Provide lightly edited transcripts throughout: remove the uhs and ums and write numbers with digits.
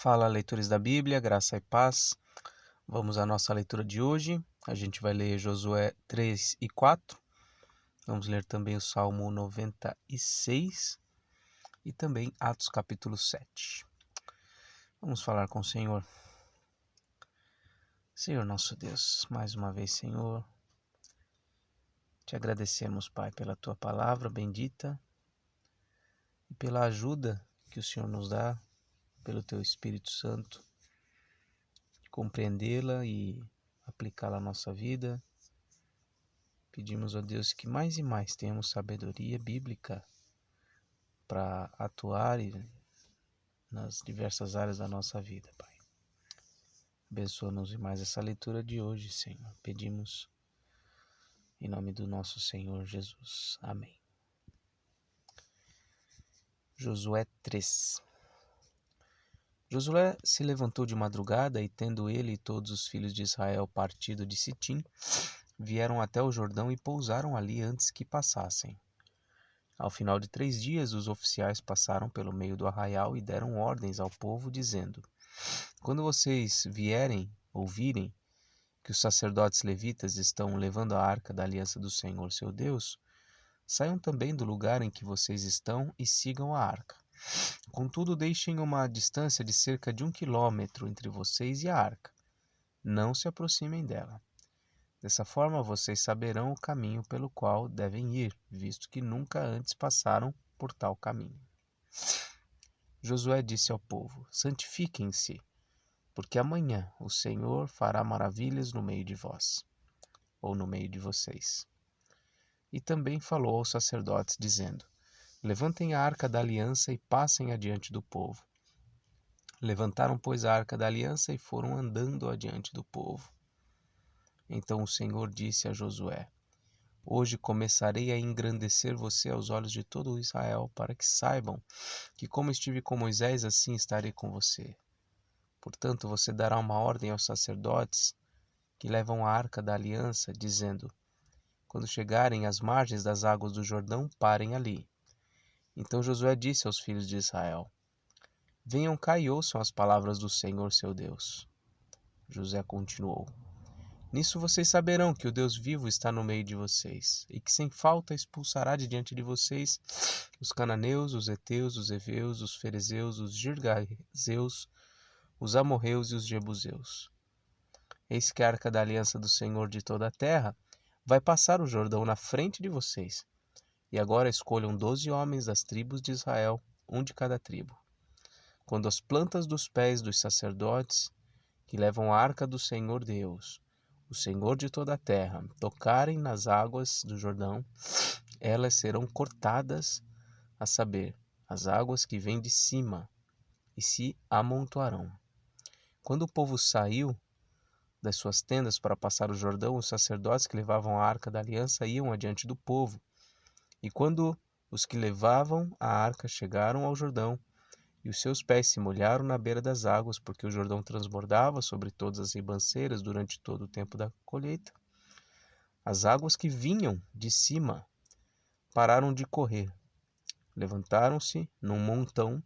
Fala, leitores da Bíblia, graça e paz. Vamos à nossa leitura de hoje. A gente vai ler Josué 3 e 4. Vamos ler também o Salmo 96 e também Atos capítulo 7. Vamos falar com o Senhor. Senhor nosso Deus, mais uma vez, Senhor, te agradecemos, Pai, pela tua palavra bendita e pela ajuda que o Senhor nos dá, pelo teu Espírito Santo, de compreendê-la e aplicá-la à nossa vida. Pedimos, ó Deus, que mais e mais tenhamos sabedoria bíblica para atuar nas diversas áreas da nossa vida, Pai. Abençoa-nos em mais essa leitura de hoje, Senhor. Pedimos em nome do nosso Senhor Jesus. Amém. Josué 3. Josué se levantou de madrugada e, tendo ele e todos os filhos de Israel partido de Sitim, vieram até o Jordão e pousaram ali antes que passassem. Ao final de 3 dias, os oficiais passaram pelo meio do arraial e deram ordens ao povo, dizendo: Quando vocês ouvirem que os sacerdotes levitas estão levando a arca da aliança do Senhor, seu Deus, saiam também do lugar em que vocês estão e sigam a arca. Contudo, deixem uma distância de cerca de 1 quilômetro entre vocês e a arca. Não se aproximem dela. Dessa forma, vocês saberão o caminho pelo qual devem ir, visto que nunca antes passaram por tal caminho. Josué disse ao povo: Santifiquem-se, porque amanhã o Senhor fará maravilhas no meio de vós, ou no meio de vocês. E também falou aos sacerdotes, dizendo: Levantem a arca da aliança e passem adiante do povo. Levantaram, pois, a arca da aliança e foram andando adiante do povo. Então o Senhor disse a Josué: Hoje começarei a engrandecer você aos olhos de todo Israel, para que saibam que, como estive com Moisés, assim estarei com você. Portanto, você dará uma ordem aos sacerdotes que levam a arca da aliança, dizendo: Quando chegarem às margens das águas do Jordão, parem ali. Então Josué disse aos filhos de Israel: Venham cá e ouçam as palavras do Senhor, seu Deus. Josué continuou: Nisso vocês saberão que o Deus vivo está no meio de vocês, e que sem falta expulsará de diante de vocês os cananeus, os heteus, os heveus, os ferezeus, os girgazeus, os amorreus e os jebuseus. Eis que a arca da aliança do Senhor de toda a terra vai passar o Jordão na frente de vocês. E agora escolham 12 homens das tribos de Israel, um de cada tribo. Quando as plantas dos pés dos sacerdotes, que levam a arca do Senhor Deus, o Senhor de toda a terra, tocarem nas águas do Jordão, elas serão cortadas, a saber, as águas que vêm de cima, e se amontoarão. Quando o povo saiu das suas tendas para passar o Jordão, os sacerdotes que levavam a arca da aliança iam adiante do povo. E quando os que levavam a arca chegaram ao Jordão, e os seus pés se molharam na beira das águas, porque o Jordão transbordava sobre todas as ribanceiras durante todo o tempo da colheita, as águas que vinham de cima pararam de correr. Levantaram-se num montão,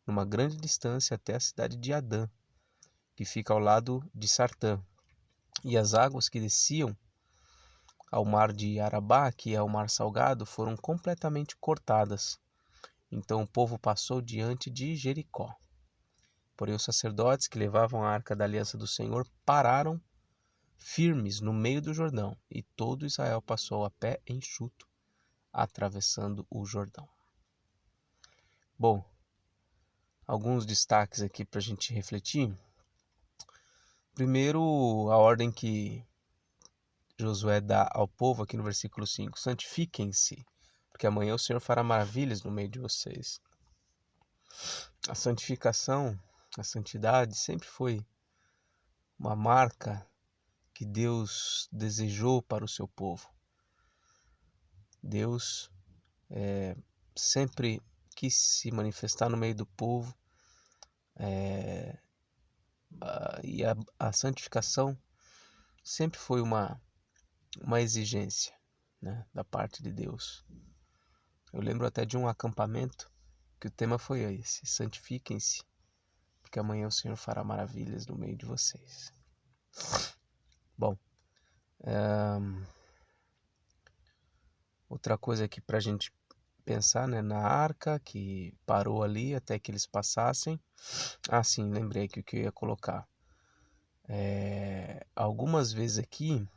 numa grande distância até a cidade de Adã, que fica ao lado de Sartã. E as águas que desciam ao mar de Arabá, que é o mar salgado, foram completamente cortadas. Então o povo passou diante de Jericó. Porém os sacerdotes que levavam a arca da aliança do Senhor pararam firmes no meio do Jordão, e todo Israel passou a pé enxuto, atravessando o Jordão. Bom, alguns destaques aqui para a gente refletir. Primeiro, a ordem que Josué dá ao povo aqui no versículo 5: Santifiquem-se, porque amanhã o Senhor fará maravilhas no meio de vocês. A santificação, a santidade sempre foi uma marca que Deus desejou para o seu povo. Deus sempre quis se manifestar no meio do povo, e a santificação sempre foi uma exigência, né, da parte de Deus. Eu lembro até de um acampamento que o tema foi esse: santifiquem-se, porque porque amanhã o Senhor fará maravilhas no meio de vocês. Bom, outra coisa aqui para a gente pensar, né, na arca que parou ali até que eles passassem. Sim, lembrei que o que eu ia colocar. Algumas vezes aqui,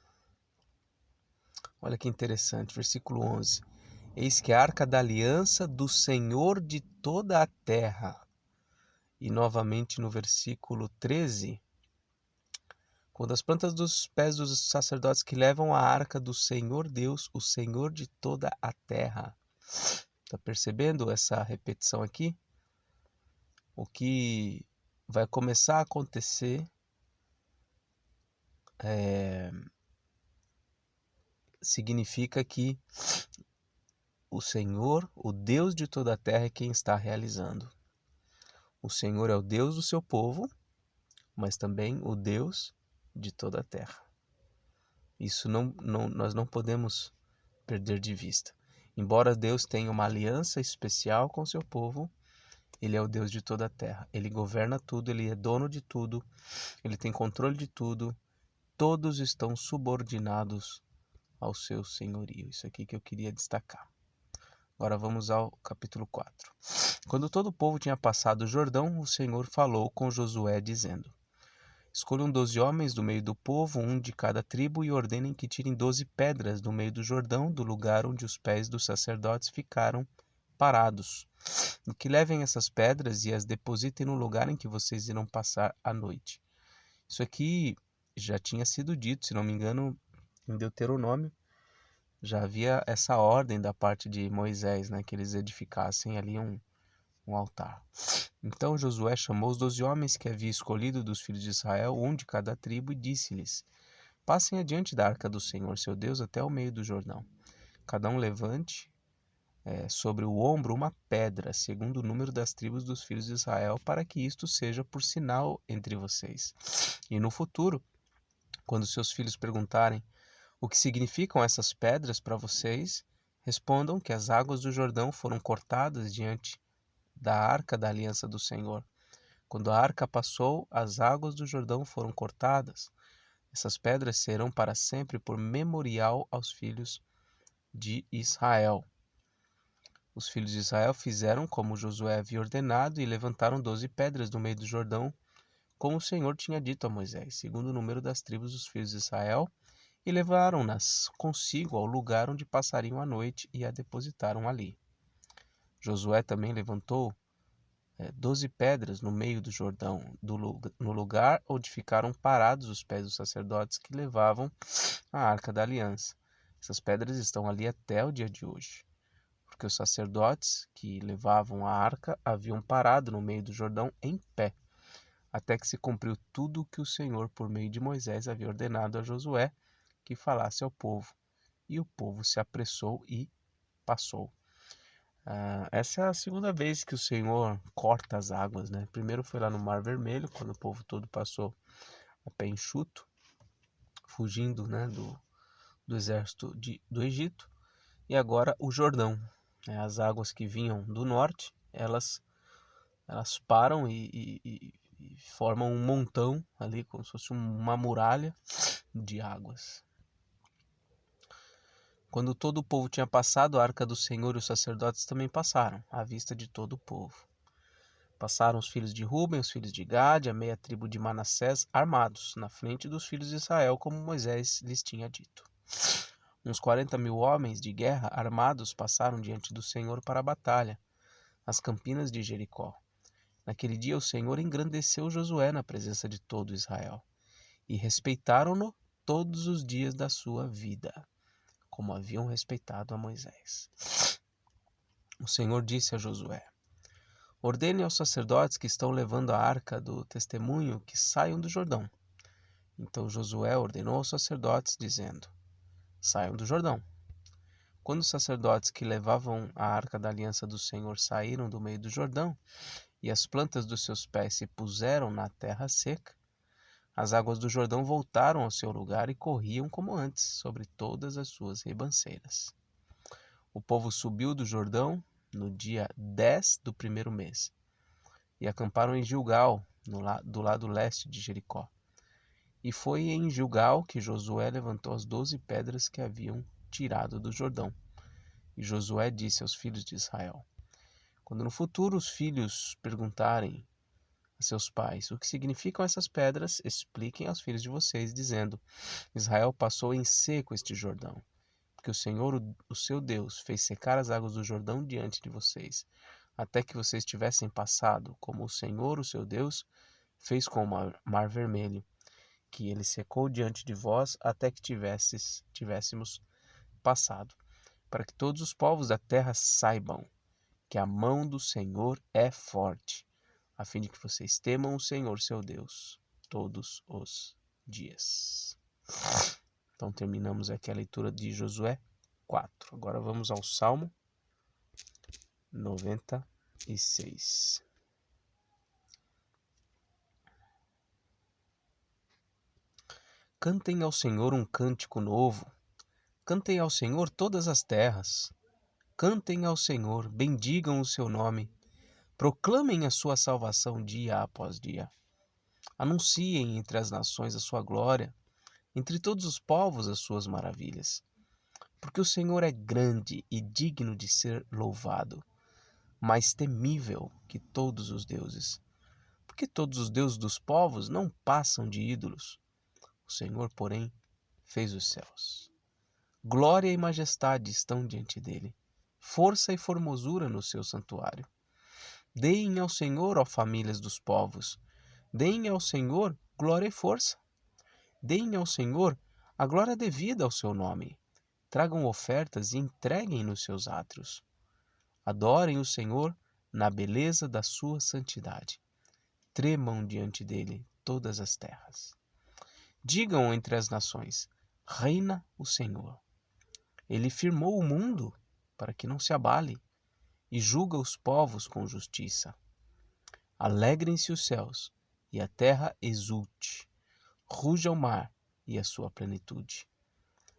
olha que interessante, versículo 11. Eis que a arca da aliança do Senhor de toda a terra. E novamente no versículo 13, quando as plantas dos pés dos sacerdotes que levam a arca do Senhor Deus, o Senhor de toda a terra. Está percebendo essa repetição aqui? O que vai começar a acontecer significa que o Senhor, o Deus de toda a terra, é quem está realizando. O Senhor é o Deus do seu povo, mas também o Deus de toda a terra. Isso nós não podemos perder de vista. Embora Deus tenha uma aliança especial com o seu povo, Ele é o Deus de toda a terra. Ele governa tudo, Ele é dono de tudo, Ele tem controle de tudo. Todos estão subordinados ao seu senhorio. Isso aqui que eu queria destacar. Agora vamos ao capítulo 4. Quando todo o povo tinha passado o Jordão, o Senhor falou com Josué, dizendo: Escolham 12 homens do meio do povo, um de cada tribo, e ordenem que tirem 12 pedras do meio do Jordão, do lugar onde os pés dos sacerdotes ficaram parados. E que levem essas pedras e as depositem no lugar em que vocês irão passar a noite. Isso aqui já tinha sido dito, se não me engano, em Deuteronômio. Já havia essa ordem da parte de Moisés, né, que eles edificassem ali um altar. Então Josué chamou os 12 homens que havia escolhido dos filhos de Israel, um de cada tribo, e disse-lhes: Passem adiante da arca do Senhor, seu Deus, até o meio do Jordão. Cada um levante sobre o ombro uma pedra, segundo o número das tribos dos filhos de Israel, para que isto seja por sinal entre vocês. E no futuro, quando seus filhos perguntarem o que significam essas pedras para vocês, respondam que as águas do Jordão foram cortadas diante da arca da aliança do Senhor. Quando a arca passou, as águas do Jordão foram cortadas. Essas pedras serão para sempre por memorial aos filhos de Israel. Os filhos de Israel fizeram como Josué havia ordenado e levantaram 12 pedras do meio do Jordão, como o Senhor tinha dito a Moisés, segundo o número das tribos dos filhos de Israel, e levaram-nas consigo ao lugar onde passariam a noite e a depositaram ali. Josué também levantou 12 pedras no meio do Jordão, no lugar onde ficaram parados os pés dos sacerdotes que levavam a Arca da Aliança. Essas pedras estão ali até o dia de hoje, porque os sacerdotes que levavam a arca haviam parado no meio do Jordão em pé, até que se cumpriu tudo o que o Senhor, por meio de Moisés, havia ordenado a Josué que falasse ao povo. E o povo se apressou e passou. Essa é a segunda vez que o Senhor corta as águas, né? Primeiro foi lá no Mar Vermelho, quando o povo todo passou a pé enxuto, fugindo, né, do exército do Egito. E agora o Jordão, né? As águas que vinham do norte, elas param e formam um montão ali, como se fosse uma muralha de águas. Quando todo o povo tinha passado, a arca do Senhor e os sacerdotes também passaram, à vista de todo o povo. Passaram os filhos de Ruben, os filhos de Gade, a meia tribo de Manassés, armados, na frente dos filhos de Israel, como Moisés lhes tinha dito. Uns 40.000 homens de guerra armados passaram diante do Senhor para a batalha, nas campinas de Jericó. Naquele dia o Senhor engrandeceu Josué na presença de todo Israel, e respeitaram-no todos os dias da sua vida, como haviam respeitado a Moisés. O Senhor disse a Josué: Ordene aos sacerdotes que estão levando a arca do testemunho que saiam do Jordão. Então Josué ordenou aos sacerdotes, dizendo: Saiam do Jordão. Quando os sacerdotes que levavam a arca da aliança do Senhor saíram do meio do Jordão, e as plantas dos seus pés se puseram na terra seca, as águas do Jordão voltaram ao seu lugar e corriam como antes, sobre todas as suas ribanceiras. O povo subiu do Jordão no dia 10 do primeiro mês, e acamparam em Gilgal, do lado leste de Jericó. E foi em Gilgal que Josué levantou as 12 pedras que haviam tirado do Jordão. E Josué disse aos filhos de Israel: quando no futuro os filhos perguntarem a seus pais o que significam essas pedras, expliquem aos filhos de vocês, dizendo: Israel passou em seco este Jordão, porque o Senhor, o seu Deus, fez secar as águas do Jordão diante de vocês, até que vocês tivessem passado, como o Senhor, o seu Deus, fez com o mar Vermelho, que ele secou diante de vós até que tivéssemos passado, para que todos os povos da terra saibam que a mão do Senhor é forte, a fim de que vocês temam o Senhor, seu Deus, todos os dias. Então terminamos aqui a leitura de Josué 4. Agora vamos ao Salmo 96. Cantem ao Senhor um cântico novo. Cantem ao Senhor todas as terras. Cantem ao Senhor, bendigam o seu nome. Proclamem a sua salvação dia após dia. Anunciem entre as nações a sua glória, entre todos os povos as suas maravilhas. Porque o Senhor é grande e digno de ser louvado, mais temível que todos os deuses. Porque todos os deuses dos povos não passam de ídolos. O Senhor, porém, fez os céus. Glória e majestade estão diante dele, força e formosura no seu santuário. Deem ao Senhor, ó famílias dos povos, deem ao Senhor glória e força. Deem ao Senhor a glória devida ao seu nome. Tragam ofertas e entreguem nos seus átrios. Adorem o Senhor na beleza da sua santidade. Tremam diante dele todas as terras. Digam entre as nações: reina o Senhor. Ele firmou o mundo para que não se abale e julga os povos com justiça. Alegrem-se os céus e a terra exulte. Ruja o mar e a sua plenitude.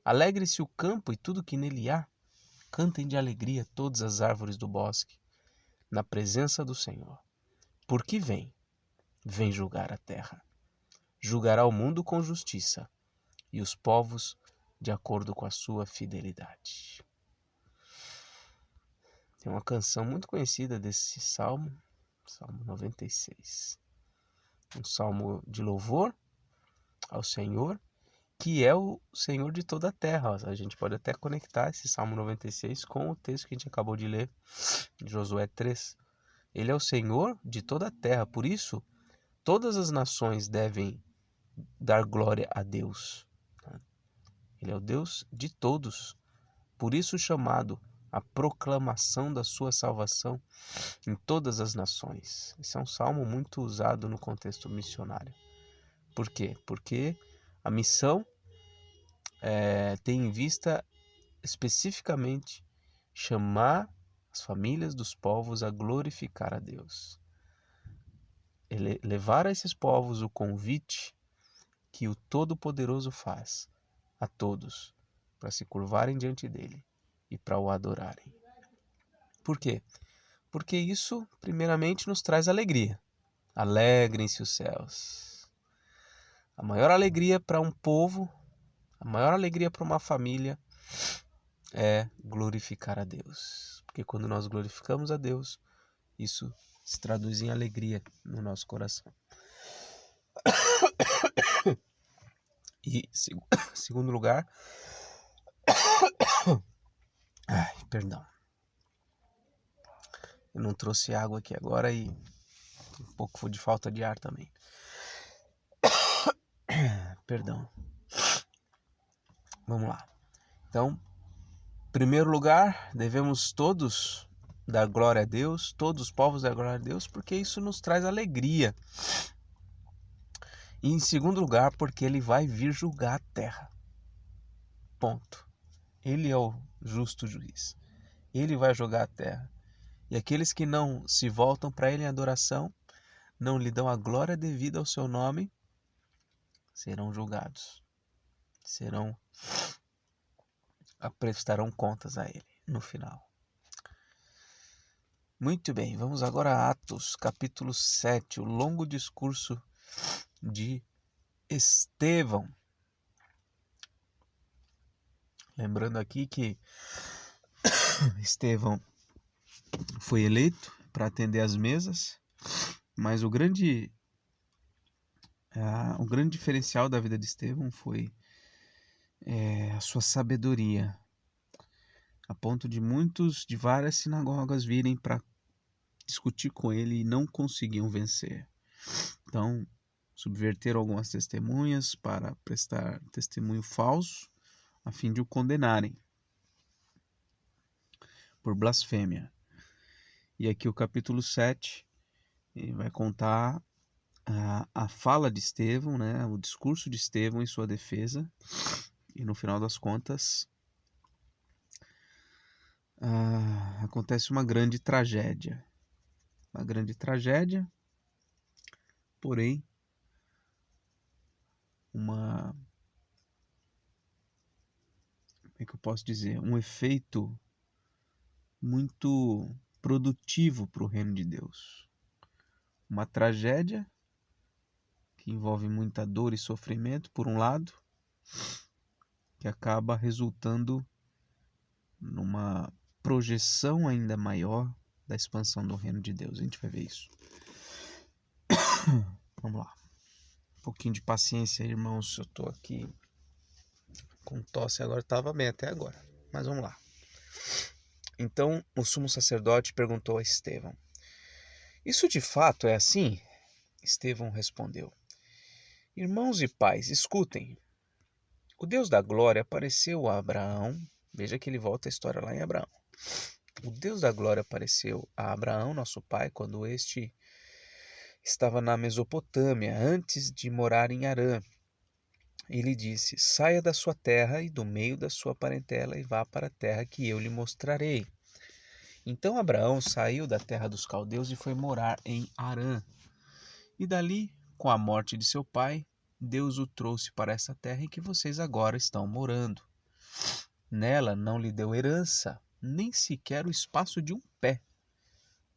Alegre-se o campo e tudo que nele há. Cantem de alegria todas as árvores do bosque, na presença do Senhor. Porque vem julgar a terra. Julgará o mundo com justiça e os povos de acordo com a sua fidelidade. Tem uma canção muito conhecida desse salmo, Salmo 96. Um salmo de louvor ao Senhor, que é o Senhor de toda a terra. A gente pode até conectar esse Salmo 96 com o texto que a gente acabou de ler, de Josué 3. Ele é o Senhor de toda a terra, por isso todas as nações devem dar glória a Deus. Ele é o Deus de todos, por isso chamado a proclamação da sua salvação em todas as nações. Esse é um salmo muito usado no contexto missionário. Por quê? Porque a missão tem em vista especificamente chamar as famílias dos povos a glorificar a Deus. Levar a esses povos o convite que o Todo-Poderoso faz a todos para se curvarem diante dele e para o adorarem. Por quê? Porque isso, primeiramente, nos traz alegria. Alegrem-se os céus. A maior alegria para um povo, a maior alegria para uma família é glorificar a Deus. Porque quando nós glorificamos a Deus, isso se traduz em alegria no nosso coração. E, segundo lugar, perdão. Eu não trouxe água aqui agora e um pouco de falta de ar também. Perdão. Vamos lá. Então, em primeiro lugar, devemos todos dar glória a Deus, todos os povos dar glória a Deus, porque isso nos traz alegria. E em segundo lugar, porque ele vai vir julgar a terra. Ponto. Ele é o justo juiz. Ele vai julgar a terra. E aqueles que não se voltam para ele em adoração, não lhe dão a glória devida ao seu nome, serão julgados. Prestarão contas a ele no final. Muito bem, vamos agora a Atos, capítulo 7, o longo discurso de Estevão. Lembrando aqui que Estevão foi eleito para atender às mesas, mas o grande diferencial da vida de Estevão foi a sua sabedoria, a ponto de muitos de várias sinagogas virem para discutir com ele e não conseguiam vencer. Então, subverteram algumas testemunhas para prestar testemunho falso, a fim de o condenarem por blasfêmia. E aqui o capítulo 7 ele vai contar a fala de Estevão, né, o discurso de Estevão em sua defesa. E no final das contas, acontece uma grande tragédia. Uma grande tragédia, porém, como é que eu posso dizer? Um efeito muito produtivo para o reino de Deus. Uma tragédia que envolve muita dor e sofrimento, por um lado, que acaba resultando numa projeção ainda maior da expansão do reino de Deus. A gente vai ver isso. Vamos lá. Um pouquinho de paciência, irmãos. Eu estou aqui com tosse agora, estava bem até agora. Mas vamos lá. Então o sumo sacerdote perguntou a Estevão: isso de fato é assim? Estevão respondeu: irmãos e pais, escutem. O Deus da glória apareceu a Abraão. Veja que ele volta a história lá em Abraão. O Deus da glória apareceu a Abraão, nosso pai, quando este estava na Mesopotâmia, antes de morar em Harã. Ele disse: saia da sua terra e do meio da sua parentela e vá para a terra que eu lhe mostrarei. Então Abraão saiu da terra dos caldeus e foi morar em Harã. E dali, com a morte de seu pai, Deus o trouxe para essa terra em que vocês agora estão morando. Nela não lhe deu herança, nem sequer o espaço de um pé,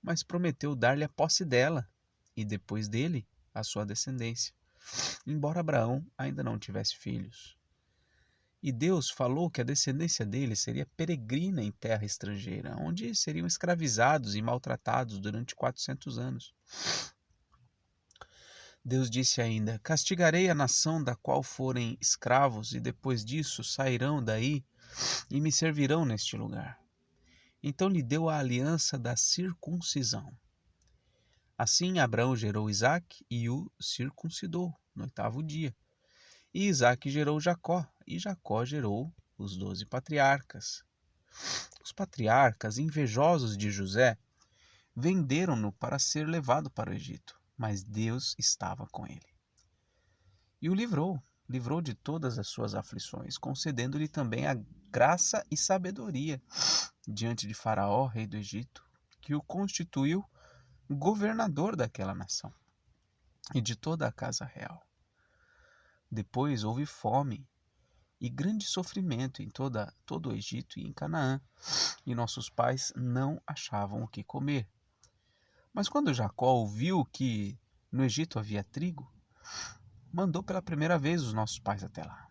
mas prometeu dar-lhe a posse dela, e depois dele, a sua descendência, embora Abraão ainda não tivesse filhos. E Deus falou que a descendência dele seria peregrina em terra estrangeira, onde seriam escravizados e maltratados durante 400 anos. Deus disse ainda: castigarei a nação da qual forem escravos, e depois disso sairão daí e me servirão neste lugar. Então lhe deu a aliança da circuncisão. Assim Abraão gerou Isaque e o circuncidou no 8º dia. E Isaque gerou Jacó, e Jacó gerou os 12 patriarcas. Os patriarcas, invejosos de José, venderam-no para ser levado para o Egito, mas Deus estava com ele. E o livrou de todas as suas aflições, concedendo-lhe também a graça e sabedoria diante de Faraó, rei do Egito, que o constituiu governador daquela nação e de toda a casa real. Depois houve fome e grande sofrimento em todo o Egito e em Canaã, e nossos pais não achavam o que comer. Mas quando Jacó ouviu que no Egito havia trigo, mandou pela primeira vez os nossos pais até lá.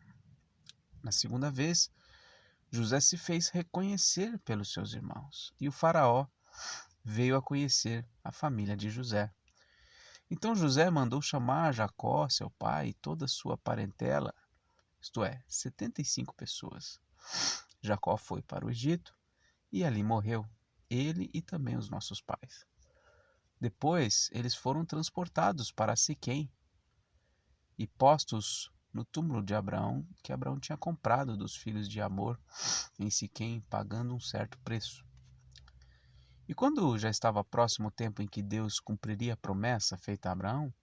Na segunda vez, José se fez reconhecer pelos seus irmãos, e o faraó veio a conhecer a família de José. Então José mandou chamar Jacó, seu pai, e toda a sua parentela, isto é, 75 pessoas. Jacó foi para o Egito e ali morreu, ele e também os nossos pais. Depois eles foram transportados para Siquém e postos no túmulo de Abraão, que Abraão tinha comprado dos filhos de Amor em Siquém, pagando um certo preço. E quando já estava próximo o tempo em que Deus cumpriria a promessa feita a Abraão,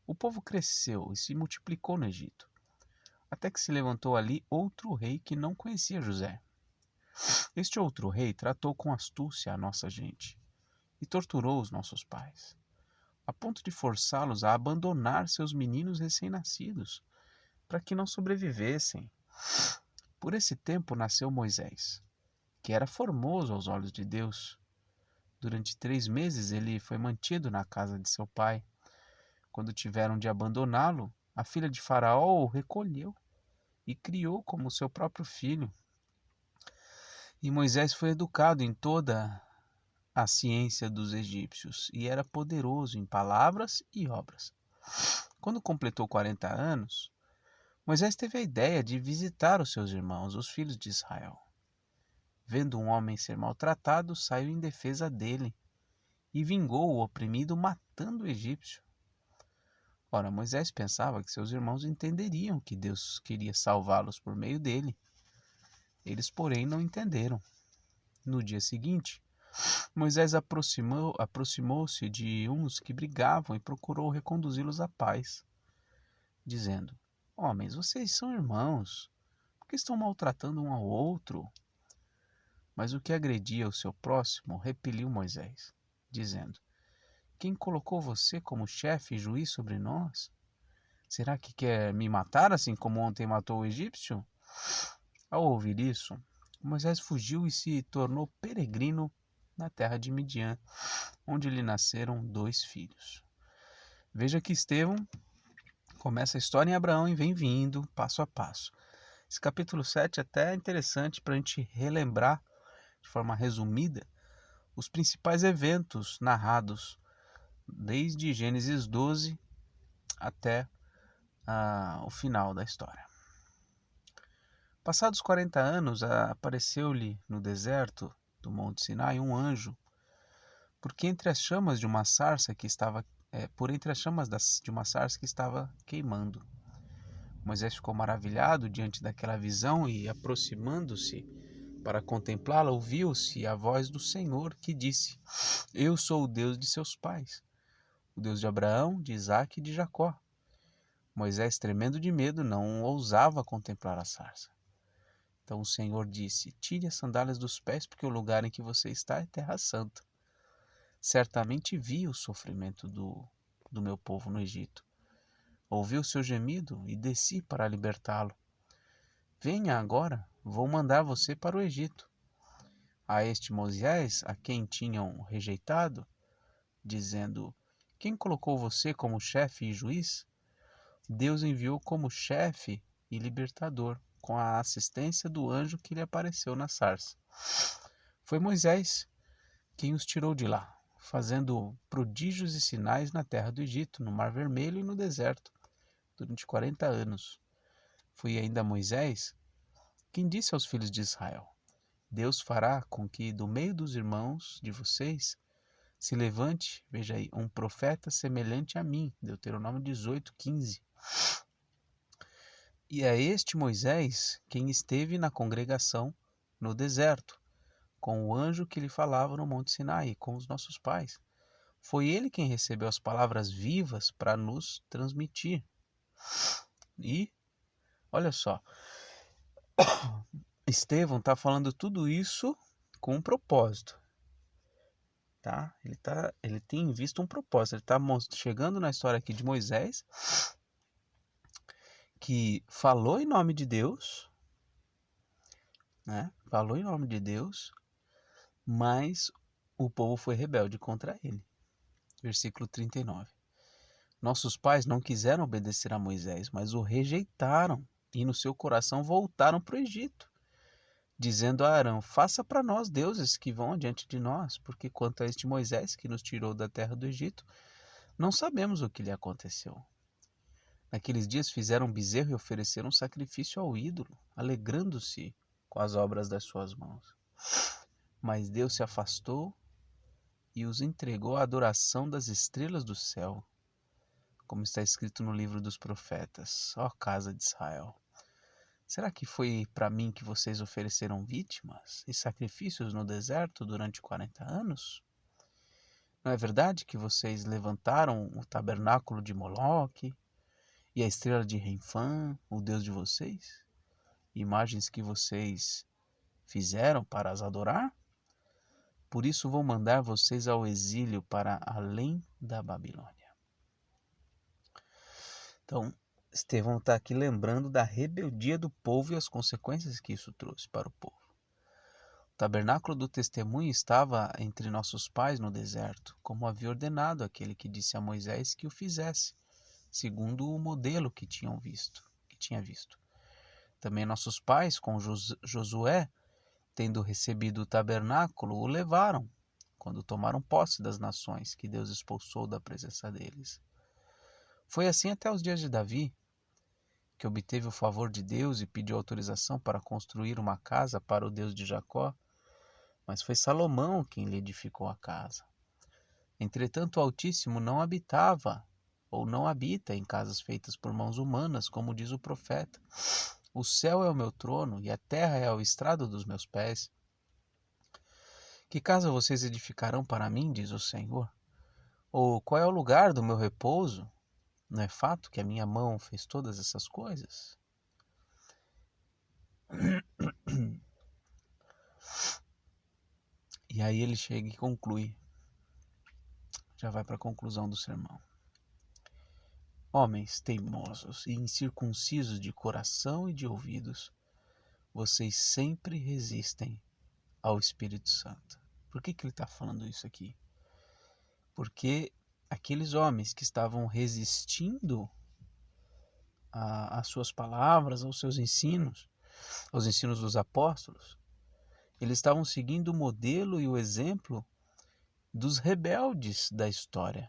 o povo cresceu e se multiplicou no Egito, até que se levantou ali outro rei que não conhecia José. Este outro rei tratou com astúcia a nossa gente e torturou os nossos pais, a ponto de forçá-los a abandonar seus meninos recém-nascidos, para que não sobrevivessem. Por esse tempo nasceu Moisés, que era formoso aos olhos de Deus. Durante 3 meses ele foi mantido na casa de seu pai. Quando tiveram de abandoná-lo, a filha de Faraó o recolheu e criou como seu próprio filho. E Moisés foi educado em toda a ciência dos egípcios e era poderoso em palavras e obras. Quando completou 40 anos, Moisés teve a ideia de visitar os seus irmãos, os filhos de Israel. Vendo um homem ser maltratado, saiu em defesa dele e vingou o oprimido matando o egípcio. Ora, Moisés pensava que seus irmãos entenderiam que Deus queria salvá-los por meio dele. Eles, porém, não entenderam. No dia seguinte, Moisés aproximou-se de uns que brigavam e procurou reconduzi-los à paz, dizendo: Homens, vocês são irmãos, por que estão maltratando um ao outro? Mas o que agredia o seu próximo repeliu Moisés, dizendo: Quem colocou você como chefe e juiz sobre nós? Será que quer me matar assim como ontem matou o egípcio? Ao ouvir isso, Moisés fugiu e se tornou peregrino na terra de Midian, onde lhe nasceram 2 filhos. Veja que Estevão começa a história em Abraão e vem vindo passo a passo. Esse capítulo 7 até é interessante para a gente relembrar, de forma resumida, os principais eventos narrados desde Gênesis 12 até o final da história. Passados 40 anos, apareceu-lhe no deserto do Monte Sinai um anjo, porque entre as chamas de uma sarça que estava de uma sarça que estava queimando. Moisés ficou maravilhado diante daquela visão e, aproximando-se para contemplá-la, ouviu-se a voz do Senhor que disse: Eu sou o Deus de seus pais, o Deus de Abraão, de Isaque e de Jacó. Moisés, tremendo de medo, não ousava contemplar a sarça. Então o Senhor disse: Tire as sandálias dos pés, porque o lugar em que você está é terra santa. Certamente vi o sofrimento do meu povo no Egito. Ouvi o seu gemido e desci para libertá-lo. Venha agora, vou mandar você para o Egito. A este Moisés, a quem tinham rejeitado, dizendo: Quem colocou você como chefe e juiz? Deus enviou como chefe e libertador, com a assistência do anjo que lhe apareceu na sarça. Foi Moisés quem os tirou de lá, fazendo prodígios e sinais na terra do Egito, no Mar Vermelho e no deserto, durante 40 anos. Foi ainda Moisés quem disse aos filhos de Israel: Deus fará com que do meio dos irmãos de vocês se levante, veja aí, um profeta semelhante a mim. Deuteronômio 18:15. E é este Moisés quem esteve na congregação no deserto, com o anjo que lhe falava no Monte Sinai, com os nossos pais. Foi ele quem recebeu as palavras vivas para nos transmitir. E, olha só, Estevão está falando tudo isso com um propósito. Tá? Ele tem visto um propósito. Ele está chegando na história aqui de Moisés, que falou em nome de Deus, né? Falou em nome de Deus, mas o povo foi rebelde contra ele. Versículo 39. Nossos pais não quiseram obedecer a Moisés, mas o rejeitaram e no seu coração voltaram para o Egito, dizendo a Arão: Faça para nós deuses que vão adiante de nós, porque quanto a este Moisés que nos tirou da terra do Egito, não sabemos o que lhe aconteceu. Naqueles dias fizeram um bezerro e ofereceram um sacrifício ao ídolo, alegrando-se com as obras das suas mãos. Mas Deus se afastou e os entregou à adoração das estrelas do céu, como está escrito no livro dos profetas: Ó casa de Israel, será que foi para mim que vocês ofereceram vítimas e sacrifícios no deserto durante 40 anos? Não é verdade que vocês levantaram o tabernáculo de Moloque e a estrela de Renfã, o Deus de vocês? Imagens que vocês fizeram para as adorar? Por isso vou mandar vocês ao exílio para além da Babilônia. Então, Estevão está aqui lembrando da rebeldia do povo e as consequências que isso trouxe para o povo. tabernáculo do testemunho estava entre nossos pais no deserto, como havia ordenado aquele que disse a Moisés que o fizesse, segundo o modelo que tinha visto. Também nossos pais, com Josué, tendo recebido o tabernáculo, o levaram, quando tomaram posse das nações que Deus expulsou da presença deles. Foi assim até os dias de Davi, que obteve o favor de Deus e pediu autorização para construir uma casa para o Deus de Jacó, mas foi Salomão quem lhe edificou a casa. Entretanto, o Altíssimo não habitava ou não habita em casas feitas por mãos humanas, como diz o profeta. O céu é o meu trono e a terra é o estrado dos meus pés. Que casa vocês edificarão para mim, diz o Senhor? Ou qual é o lugar do meu repouso? Não é fato que a minha mão fez todas essas coisas? E aí ele chega e conclui, já vai para a conclusão do sermão. Homens teimosos e incircuncisos de coração e de ouvidos, vocês sempre resistem ao Espírito Santo. Por que ele está falando isso aqui? Porque aqueles homens que estavam resistindo às suas palavras, aos seus ensinos, aos ensinos dos apóstolos, eles estavam seguindo o modelo e o exemplo dos rebeldes da história,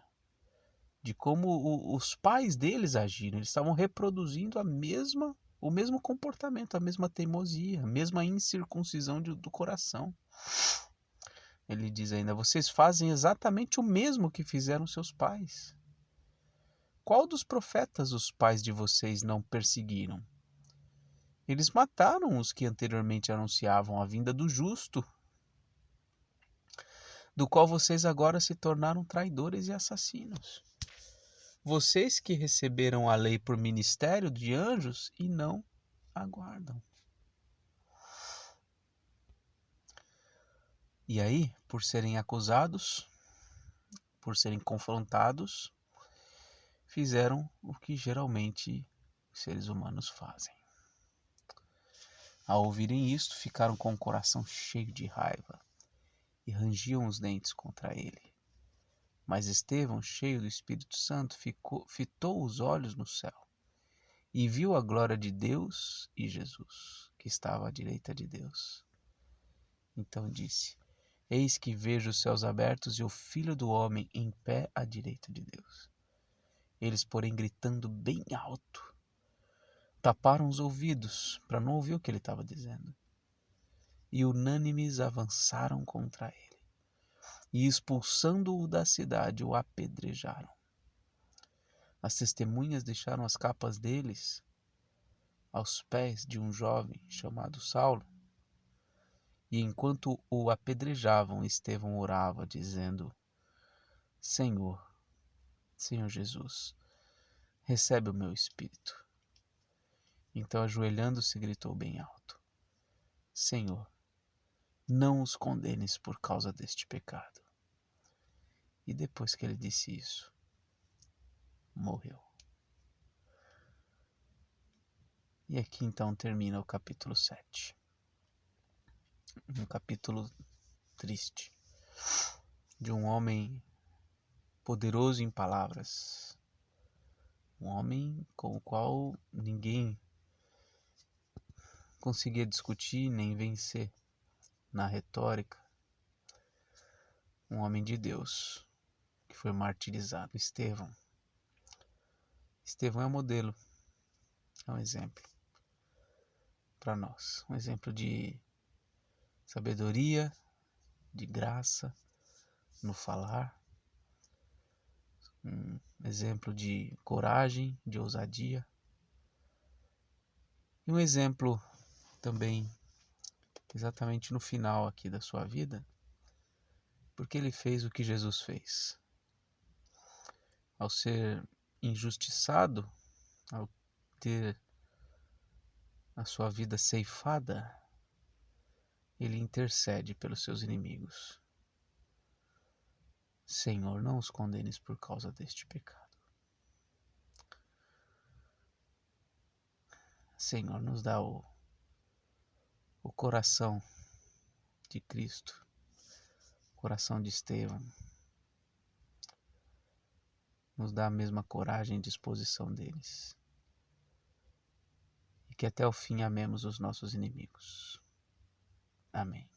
de como os pais deles agiram. Eles estavam reproduzindo o mesmo comportamento, a mesma teimosia, a mesma incircuncisão do coração. Ele diz ainda, vocês fazem exatamente o mesmo que fizeram seus pais. Qual dos profetas os pais de vocês não perseguiram? Eles mataram os que anteriormente anunciavam a vinda do justo, do qual vocês agora se tornaram traidores e assassinos. Vocês que receberam a lei por ministério de anjos e não aguardam. E aí, por serem acusados, por serem confrontados, fizeram o que geralmente os seres humanos fazem. Ao ouvirem isto, ficaram com o coração cheio de raiva e rangiam os dentes contra ele. Mas Estevão, cheio do Espírito Santo, fitou os olhos no céu e viu a glória de Deus e Jesus, que estava à direita de Deus. Então disse, eis que vejo os céus abertos e o Filho do Homem em pé à direita de Deus. Eles, porém, gritando bem alto, taparam os ouvidos para não ouvir o que ele estava dizendo. E unânimes avançaram contra ele. E expulsando-o da cidade, o apedrejaram. As testemunhas deixaram as capas deles aos pés de um jovem chamado Saulo. E enquanto o apedrejavam, Estevão orava, dizendo, Senhor Jesus, recebe o meu espírito. Então, ajoelhando-se, gritou bem alto, Senhor, não os condenes por causa deste pecado. E depois que ele disse isso, morreu. E aqui então termina o capítulo 7. Um capítulo triste, de um homem poderoso em palavras, um homem com o qual ninguém conseguia discutir nem vencer na retórica, um homem de Deus que foi martirizado, Estevão. Estevão é um modelo, é um exemplo para nós, um exemplo de sabedoria, de graça no falar, um exemplo de coragem, de ousadia, e um exemplo também exatamente no final aqui da sua vida, porque ele fez o que Jesus fez. Ao ser injustiçado, ao ter a sua vida ceifada, ele intercede pelos seus inimigos. Senhor, não os condenes por causa deste pecado. Senhor, nos dá o coração de Cristo, coração de Estevão, nos dá a mesma coragem e disposição deles. E que até o fim amemos os nossos inimigos. Amém.